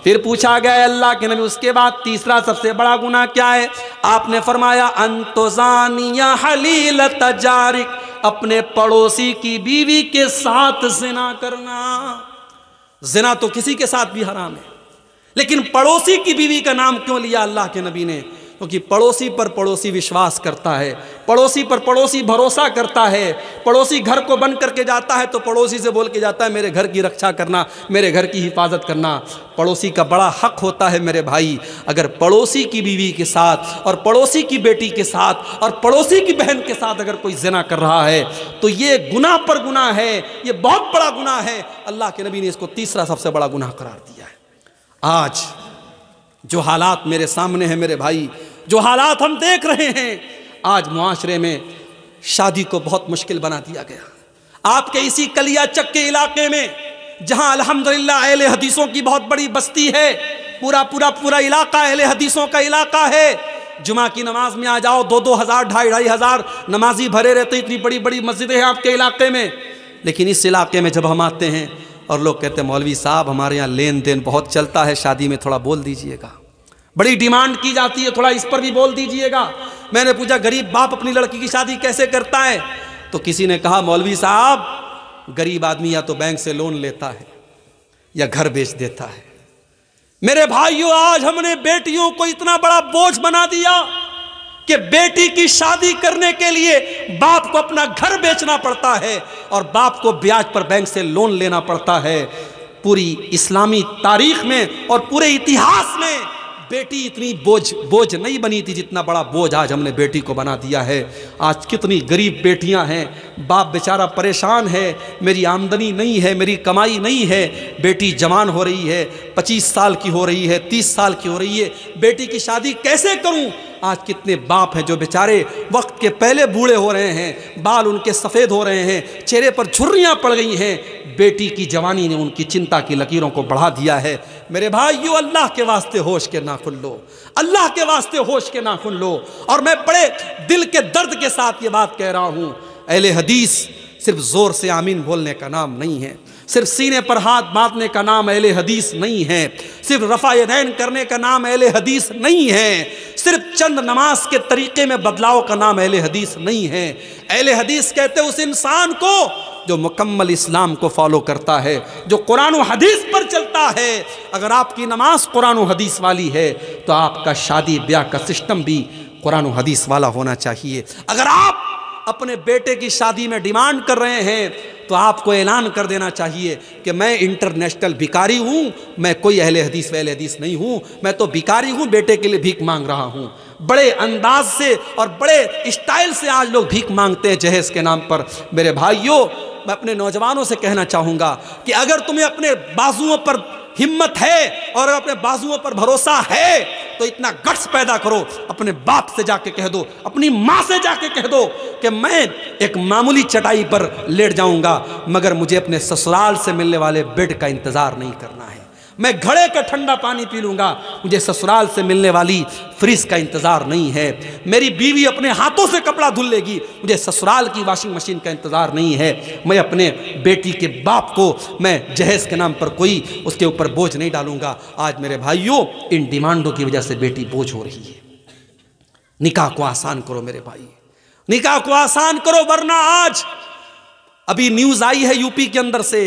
پھر پوچھا گیا اللہ کے نبی اس کے بعد تیسرا سب سے بڑا گناہ کیا ہے؟ آپ نے فرمایا ان تزانی حلیلۃ جارک، اپنے پڑوسی کی بیوی کے ساتھ زنا کرنا۔ زنا تو کسی کے ساتھ بھی حرام ہے، لیکن پڑوسی کی بیوی کا نام کیوں لیا اللہ کے نبی نے؟ کیونکہ پڑوسی پر پڑوسی وشواس کرتا ہے، پڑوسی پر پڑوسی بھروسہ کرتا ہے، پڑوسی گھر کو بند کر کے جاتا ہے تو پڑوسی سے بول کے جاتا ہے میرے گھر کی رکشا کرنا، میرے گھر کی حفاظت کرنا۔ پڑوسی کا بڑا حق ہوتا ہے میرے بھائی، اگر پڑوسی کی بیوی کے ساتھ اور پڑوسی کی بیٹی کے ساتھ اور پڑوسی کی بہن کے ساتھ اگر کوئی زنا کر رہا ہے تو یہ گناہ پر گناہ ہے، یہ بہت بڑا گناہ ہے۔ اللہ کے نبی نے اس کو تیسرا سب سے بڑا گناہ قرار دیا ہے۔ آج جو حالات میرے سامنے ہیں میرے بھائی، جو حالات ہم دیکھ رہے ہیں، آج معاشرے میں شادی کو بہت مشکل بنا دیا گیا۔ آپ کے اسی کلیا چک کے علاقے میں جہاں الحمدللہ اہل حدیثوں کی بہت بڑی بستی ہے، پورا علاقہ اہل حدیثوں کا علاقہ ہے، جمعہ کی نماز میں آ جاؤ 2,000 2,500 نمازی بھرے رہتے، اتنی بڑی بڑی مسجدیں ہیں آپ کے علاقے میں۔ لیکن اس علاقے میں جب ہم آتے ہیں اور لوگ کہتے ہیں مولوی صاحب ہمارے یہاں لین دین بہت چلتا ہے، شادی میں تھوڑا بول دیجئے گا، بڑی ڈیمانڈ کی جاتی ہے، تھوڑا اس پر بھی بول دیجئے گا۔ میں نے پوچھا غریب باپ اپنی لڑکی کی شادی کیسے کرتا ہے؟ تو کسی نے کہا مولوی صاحب غریب آدمی یا تو بینک سے لون لیتا ہے یا گھر بیچ دیتا ہے۔ میرے بھائیوں آج ہم نے بیٹیوں کو اتنا بڑا بوجھ بنا دیا کہ بیٹی کی شادی کرنے کے لیے باپ کو اپنا گھر بیچنا پڑتا ہے اور باپ کو بیاج پر بینک سے لون لینا پڑتا ہے۔ پوری اسلامی تاریخ میں اور پورے اتہاس میں بیٹی اتنی بوجھ نہیں بنی تھی جتنا بڑا بوجھ آج ہم نے بیٹی کو بنا دیا ہے۔ آج کتنی غریب بیٹیاں ہیں، باپ بیچارہ پریشان ہے، میری آمدنی نہیں ہے، میری کمائی نہیں ہے، بیٹی جوان ہو رہی ہے، 25 سال کی ہو رہی ہے، 30 سال کی ہو رہی ہے، بیٹی کی شادی کیسے کروں؟ آج کتنے باپ ہیں جو بیچارے وقت کے پہلے بوڑھے ہو رہے ہیں، بال ان کے سفید ہو رہے ہیں، چہرے پر جھریاں پڑ گئی ہیں، بیٹی کی جوانی نے ان کی چنتا کی لکیروں کو بڑھا دیا ہے۔ میرے بھائیو اللہ کے واسطے ہوش کے ناخن لو، اللہ کے واسطے ہوش کے ناخن لو۔ اور میں بڑے دل کے درد کے ساتھ یہ بات کہہ رہا ہوں، اہل حدیث صرف زور سے آمین بولنے کا نام نہیں ہے، صرف سینے پر ہاتھ باندھنے کا نام اہل حدیث نہیں ہے، صرف رفع یدین کرنے کا نام اہل حدیث نہیں ہے، صرف چند نماز کے طریقے میں بدلاؤ کا نام اہل حدیث نہیں ہے۔ اہل حدیث کہتے اس انسان کو جو مکمل اسلام کو فالو کرتا ہے، جو قرآن و حدیث پر چلتا ہے۔ اگر آپ کی نماز قرآن و حدیث والی ہے تو آپ کا شادی بیاہ کا سسٹم بھی قرآن و حدیث والا ہونا چاہیے۔ اگر آپ اپنے بیٹے کی شادی میں ڈیمانڈ کر رہے ہیں تو آپ کو اعلان کر دینا چاہیے کہ میں انٹرنیشنل بھکاری ہوں، میں کوئی اہل حدیث وہل حدیث نہیں ہوں، میں تو بھکاری ہوں، بیٹے کے لیے بھیک مانگ رہا ہوں۔ بڑے انداز سے اور بڑے اسٹائل سے آج لوگ بھیک مانگتے ہیں جہیز کے نام پر۔ میرے بھائیوں میں اپنے نوجوانوں سے کہنا چاہوں گا کہ اگر تمہیں اپنے بازوؤں پر ہمت ہے اور اپنے بازوؤں پر بھروسہ ہے تو اتنا گٹس پیدا کرو، اپنے باپ سے جا کے کہہ دو، اپنی ماں سے جا کے کہہ دو کہ میں ایک معمولی چٹائی پر لیٹ جاؤں گا مگر مجھے اپنے سسرال سے ملنے والے بیڈ کا انتظار نہیں کرنا ہے، میں گھڑے کا ٹھنڈا پانی پی لوں گا، مجھے سسرال سے ملنے والی فریز کا انتظار نہیں ہے، میری بیوی اپنے ہاتھوں سے کپڑا دھل لے گی، مجھے سسرال کی واشنگ مشین کا انتظار نہیں ہے، میں اپنے بیٹی کے باپ کو میں جہیز کے نام پر کوئی اس کے اوپر بوجھ نہیں ڈالوں گا۔ آج میرے بھائیوں ان ڈیمانڈوں کی وجہ سے بیٹی بوجھ ہو رہی ہے۔ نکاح کو آسان کرو میرے بھائی، نکاح کو آسان کرو، ورنہ آج ابھی نیوز آئی ہے یو پی کے اندر سے،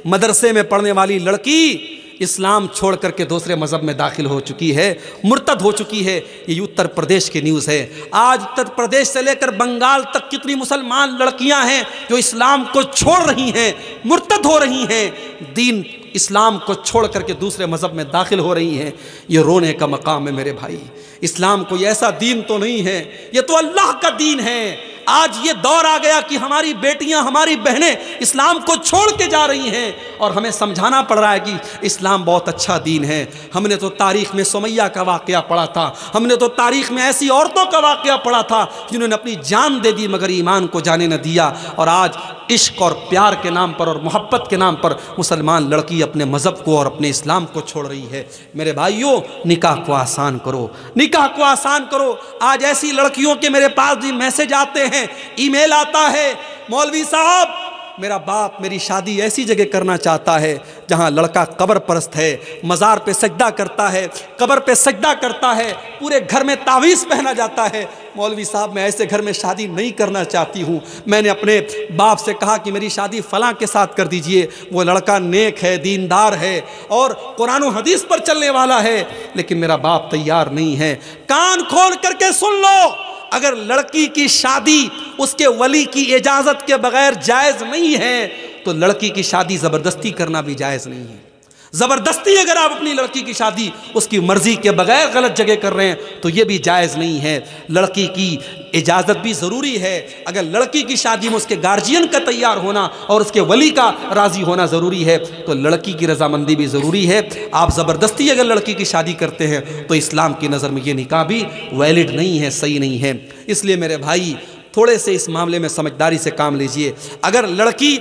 مدرسے میں پڑھنے والی لڑکی اسلام چھوڑ کر کے دوسرے مذہب میں داخل ہو چکی ہے، مرتد ہو چکی ہے۔ یہ اتر پردیش کی نیوز ہے۔ آج اتر پردیش سے لے کر بنگال تک کتنی مسلمان لڑکیاں ہیں جو اسلام کو چھوڑ رہی ہیں، مرتد ہو رہی ہیں، دین اسلام کو چھوڑ کر کے دوسرے مذہب میں داخل ہو رہی ہیں۔ یہ رونے کا مقام ہے میرے بھائی۔ اسلام کوئی ایسا دین تو نہیں ہے، یہ تو اللہ کا دین ہے۔ آج یہ دور آ گیا کہ ہماری بیٹیاں، ہماری بہنیں اسلام کو چھوڑ کے جا رہی ہیں اور ہمیں سمجھانا پڑ رہا ہے کہ اسلام بہت اچھا دین ہے۔ ہم نے تو تاریخ میں سمیہ کا واقعہ پڑھا تھا، ہم نے تو تاریخ میں ایسی عورتوں کا واقعہ پڑھا تھا جنہوں نے اپنی جان دے دی مگر ایمان کو جانے نہ دیا، اور آج عشق اور پیار کے نام پر اور محبت کے نام پر مسلمان لڑکی اپنے مذہب کو اور اپنے اسلام کو چھوڑ رہی ہے۔ میرے بھائیوں نکاح کو آسان کرو، نکاح کو آسان کرو۔ آج ایسی لڑکیوں کے میرے پاس بھی میسج آتے ہیں، ای میل آتا ہے، مولوی صاحب میرا باپ میری شادی ایسی جگہ کرنا چاہتا ہے جہاں لڑکا قبر پرست ہے، مزار پہ سجدہ کرتا ہے، قبر پہ سجدہ کرتا ہے، پورے گھر میں تعویذ پہنا جاتا ہے۔ مولوی صاحب میں ایسے گھر میں شادی نہیں کرنا چاہتی ہوں، میں نے اپنے باپ سے کہا کہ میری شادی فلاں کے ساتھ کر دیجئے، وہ لڑکا نیک ہے، دیندار ہے اور قرآن و حدیث پر چلنے والا ہے، لیکن میرا باپ تیار نہیں ہے۔ کان کھول کر کے سن لو، اگر لڑکی کی شادی اس کے ولی کی اجازت کے بغیر جائز نہیں ہے تو لڑکی کی شادی زبردستی کرنا بھی جائز نہیں ہے۔ زبردستی اگر آپ اپنی لڑکی کی شادی اس کی مرضی کے بغیر غلط جگہ کر رہے ہیں تو یہ بھی جائز نہیں ہے۔ لڑکی کی اجازت بھی ضروری ہے۔ اگر لڑکی کی شادی میں اس کے گارجین کا تیار ہونا اور اس کے ولی کا راضی ہونا ضروری ہے تو لڑکی کی رضامندی بھی ضروری ہے۔ آپ زبردستی اگر لڑکی کی شادی کرتے ہیں تو اسلام کی نظر میں یہ نکاح بھی ویلڈ نہیں ہے، صحیح نہیں ہے۔ اس لیے میرے بھائی تھوڑے سے اس معاملے میں سمجھداری سے کام لیجئے۔ اگر لڑکی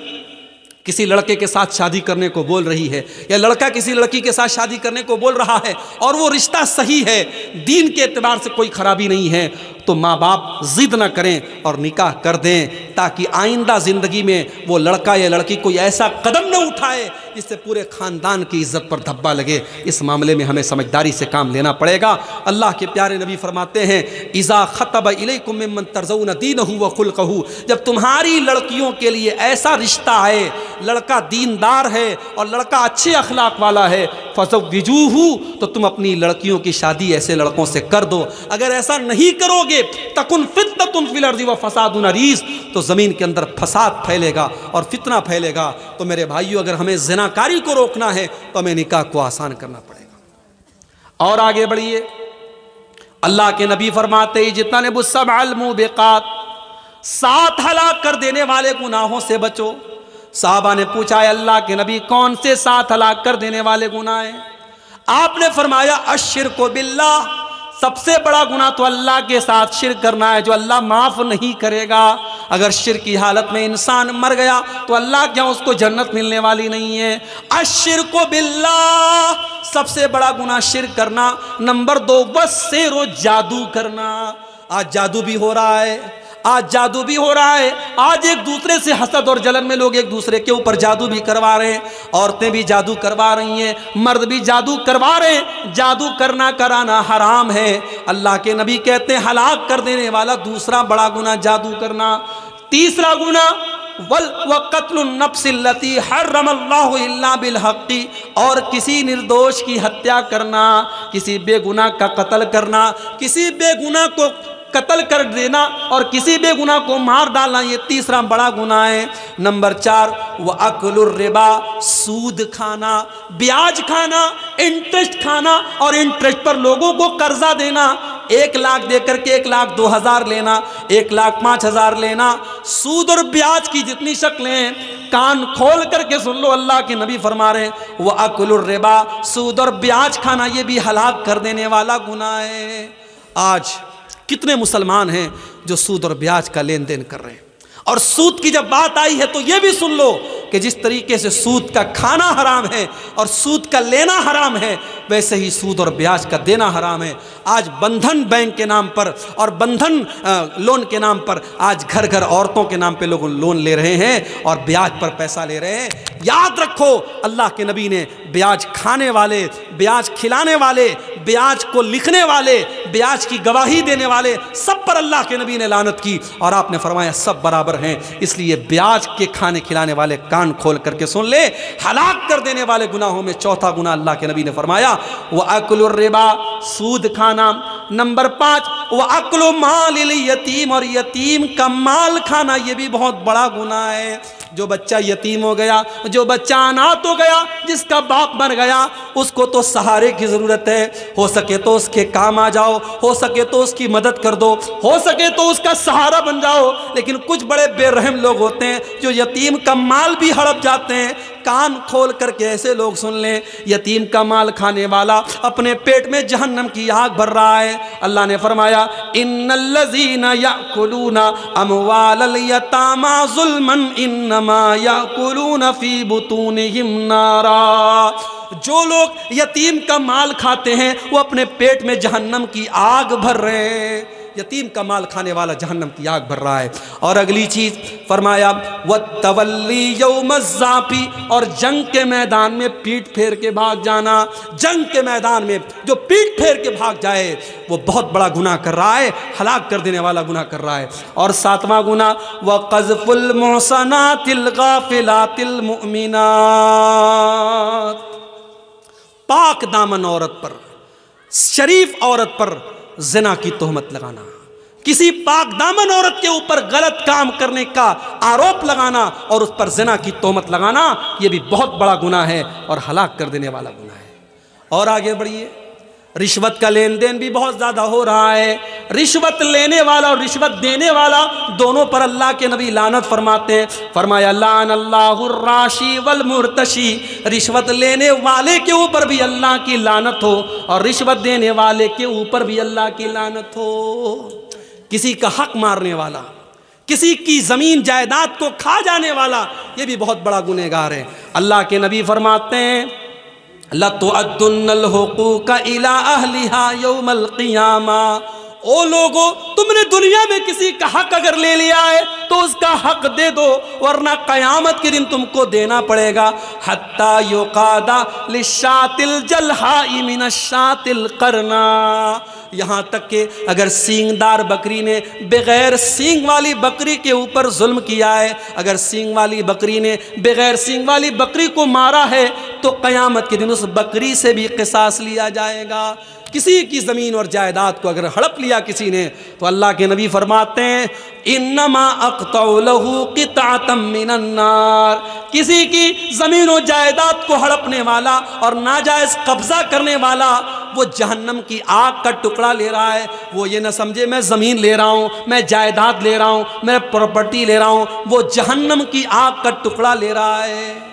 کسی لڑکے کے ساتھ شادی کرنے کو بول رہی ہے یا لڑکا کسی لڑکی کے ساتھ شادی کرنے کو بول رہا ہے اور وہ رشتہ صحیح ہے، دین کے اعتبار سے کوئی خرابی نہیں ہے، تو ماں باپ ضد نہ کریں اور نکاح کر دیں تاکہ آئندہ زندگی میں وہ لڑکا یا لڑکی کوئی ایسا قدم نہ اٹھائے جس سے پورے خاندان کی عزت پر دھبا لگے۔ اس معاملے میں ہمیں سمجھداری سے کام لینا پڑے گا۔ اللہ کے پیارے نبی فرماتے ہیں اذا خطب الیکم ممن ترضون دینہ وخلقہ، جب تمہاری لڑکیوں کے لیے ایسا رشتہ آئے، لڑکا دیندار ہے اور لڑکا اچھے اخلاق والا ہے، فزوجوہ، تو تم اپنی لڑکیوں کی شادی ایسے لڑکوں سے کر دو۔ اگر ایسا نہیں کرو گے تکن فتنۃ فی الارض وفساد عریض، تو زمین کے اندر فساد پھیلے گا اور فتنہ پھیلے گا۔ تو میرے بھائیو اگر ہمیں زناکاری کو روکنا ہے تو ہمیں نکاح کو آسان کرنا پڑے گا۔ اور آگے بڑھیے، اللہ کے نبی فرماتے اجتنبوا السبع الموبقات، 7 ہلاک کر دینے والے گناہوں سے بچو۔ صحابہ نے پوچھا ہے اللہ کے نبی کون سے 7 ہلاک کر دینے والے گناہ ہیں؟ آپ نے فرمایا الشرک باللہ، سب سے بڑا گناہ تو اللہ کے ساتھ شرک کرنا ہے جو اللہ معاف نہیں کرے گا۔ اگر شرک کی حالت میں انسان مر گیا تو اللہ کیا اس کو جنت ملنے والی نہیں ہے؟ الشرک باللہ، سب سے بڑا گناہ شرک کرنا۔ نمبر 2 والسحر، جادو کرنا۔ آج جادو بھی ہو رہا ہے، آج جادو بھی ہو رہا ہے۔ آج ایک دوسرے سے حسد اور جلن میں لوگ ایک دوسرے کے اوپر جادو بھی کروا رہے ہیں، عورتیں بھی جادو کروا رہی ہیں، مرد بھی جادو کروا رہے ہیں۔ جادو کرنا کرانا حرام ہے۔ اللہ کے نبی کہتے ہیں ہلاک کر دینے والا دوسرا بڑا گناہ جادو کرنا۔ تیسرا گناہ وَقَتْلُ النَّفْسِ الَّتِي حَرَّمَ اللَّهُ إِلَّا بِالْحَقِّ، اور کسی نردوش کی ہتیا کرنا، کسی بے گناہ کا قتل کرنا، کسی بے گناہ کو قتل کر دینا اور کسی بے گناہ کو مار ڈالنا، یہ تیسرا بڑا گناہ ہے۔ نمبر 4 وَأَكْلُ الرِّبَا، سود کھانا، بیاج کھانا، انٹرسٹ کھانا اور انٹرسٹ پر لوگوں کو قرضہ دینا۔ 1 لاکھ دے کر کے 1,02,000 لینا، 1,05,000 لینا۔ سود اور بیاج کی جتنی شکلیں ہیں کان کھول کر کے سن لو، اللہ کے نبی فرما رہے ہیں وَأَكْلُ الرِّبَا، سود اور بیاج کھانا یہ بھی ہلاک کر دینے والا گناہ ہے۔ آج کتنے مسلمان ہیں جو سود اور بیاج کا لین دین کر رہے ہیں؟ اور سود کی جب بات آئی ہے تو یہ بھی سن لو کہ جس طریقے سے سود کا کھانا حرام ہے اور سود کا لینا حرام ہے، ویسے ہی سود اور بیاج کا دینا حرام ہے۔ آج بندھن بینک کے نام پر اور بندھن لون کے نام پر آج گھر گھر عورتوں کے نام پہ لوگ لون لے رہے ہیں اور بیاج پر پیسہ لے رہے ہیں۔ یاد رکھو اللہ کے نبی نے بیاج کھانے والے، بیاج کھلانے والے، بیاج کو لکھنے والے، بیاج کی گواہی دینے والے سب پر اللہ کے نبی نے لعنت کی اور آپ نے فرمایا سب برابر ہیں۔ اس لیے بیاج کے کھانے کھلانے والے کان کھول کر کے سن لے، ہلاک کر دینے والے گناہوں میں چوتھا گناہ اللہ کے نبی نے فرمایا وَأَكْلُ الرِّبَا، سود کھانا۔ نمبر 5 وَأَكْلُ مَالِ الْيَتِيمِ، اور یتیم کا مال کھانا یہ بھی بہت بڑا گناہ ہے۔ جو بچہ یتیم ہو گیا، جو بچہ اناتھ ہو گیا، جس کا باپ مر گیا، اس کو تو سہارے کی ضرورت ہے۔ ہو سکے تو اس کے کام آ جاؤ، ہو سکے تو اس کی مدد کر دو، ہو سکے تو اس کا سہارا بن جاؤ۔ لیکن کچھ بڑے بے رحم لوگ ہوتے ہیں جو یتیم کا مال بھی ہڑپ جاتے ہیں۔ کان کھول کر کے ایسے لوگ سن لیں، یتیم کا مال کھانے والا اپنے پیٹ میں جہنم کی آگ بھر رہا ہے۔ اللہ نے فرمایا ان الذین یأکلون اموال الیتامی ظلما انما یأکلون فی بطونہم نارا، جو لوگ یتیم کا مال کھاتے ہیں وہ اپنے پیٹ میں جہنم کی آگ بھر رہے ہیں۔ یتیم کا مال کھانے والا جہنم کی آگ بھر رہا ہے۔ اور اگلی چیز فرمایا وَالتَّوَلِّي يَوْمَ الزَّحْفِ، اور جنگ کے میدان میں پیٹ پھیر کے بھاگ جانا۔ جنگ کے میدان میں جو پیٹ پھیر کے بھاگ جائے وہ بہت بڑا گناہ کر رہا ہے، ہلاک کر دینے والا گناہ کر رہا ہے۔ اور ساتواں گناہ وَقَذْفُ الْمُحْصَنَاتِ الْغَافِلَاتِ الْمُؤْمِنَاتِ، پاک دامن عورت پر، شریف عورت پر زنا کی تہمت لگانا، کسی پاک دامن عورت کے اوپر غلط کام کرنے کا آروپ لگانا اور اس پر زنا کی تہمت لگانا، یہ بھی بہت بڑا گناہ ہے اور ہلاک کر دینے والا گناہ ہے۔ اور آگے بڑھیے، رشوت کا لین دین بھی بہت زیادہ ہو رہا ہے۔ رشوت لینے والا اور رشوت دینے والا دونوں پر اللہ کے نبی لعنت فرماتے ہیں۔ فرمایا لعن اللہ الراشی والمرتشی، رشوت لینے والے کے اوپر بھی اللہ کی لعنت ہو اور رشوت دینے والے کے اوپر بھی اللہ کی لعنت ہو۔ کسی کا حق مارنے والا، کسی کی زمین جائیداد کو کھا جانے والا، یہ بھی بہت بڑا گنہگار ہے۔ اللہ کے نبی فرماتے ہیں لَتُعَدُّنَّ الْحُقُوقَ إِلَىٰ أَهْلِهَا يَوْمَ الْقِيَامَةِ، او لوگو تم نے دنیا میں کسی کا حق اگر لے لیا ہے تو اس کا حق دے دو، ورنہ قیامت کے دن تم کو دینا پڑے گا۔ حَتَّى يُقَادَ لِلشَّاةِ الْجَلْحَاءِ مِنَ الشَّاةِ الْقَرْنَاءِ، یہاں تک کہ اگر سینگ دار بکری نے بغیر سینگ والی بکری کے اوپر ظلم کیا ہے، اگر سینگ والی بکری نے بغیر سینگ والی بکری کو مارا ہے تو قیامت کے دن اس بکری سے بھی قصاص لیا جائے گا۔ کسی کی زمین اور جائیداد کو اگر ہڑپ لیا کسی نے تو اللہ کے نبی فرماتے ہیں انما اقطع له قطعة من النار، کسی کی زمین و جائیداد کو ہڑپنے والا اور ناجائز قبضہ کرنے والا وہ جہنم کی آگ کا ٹکڑا لے رہا ہے۔ وہ یہ نہ سمجھے میں زمین لے رہا ہوں، میں جائیداد لے رہا ہوں، میں پراپرٹی لے رہا ہوں، وہ جہنم کی آگ کا ٹکڑا لے رہا ہے۔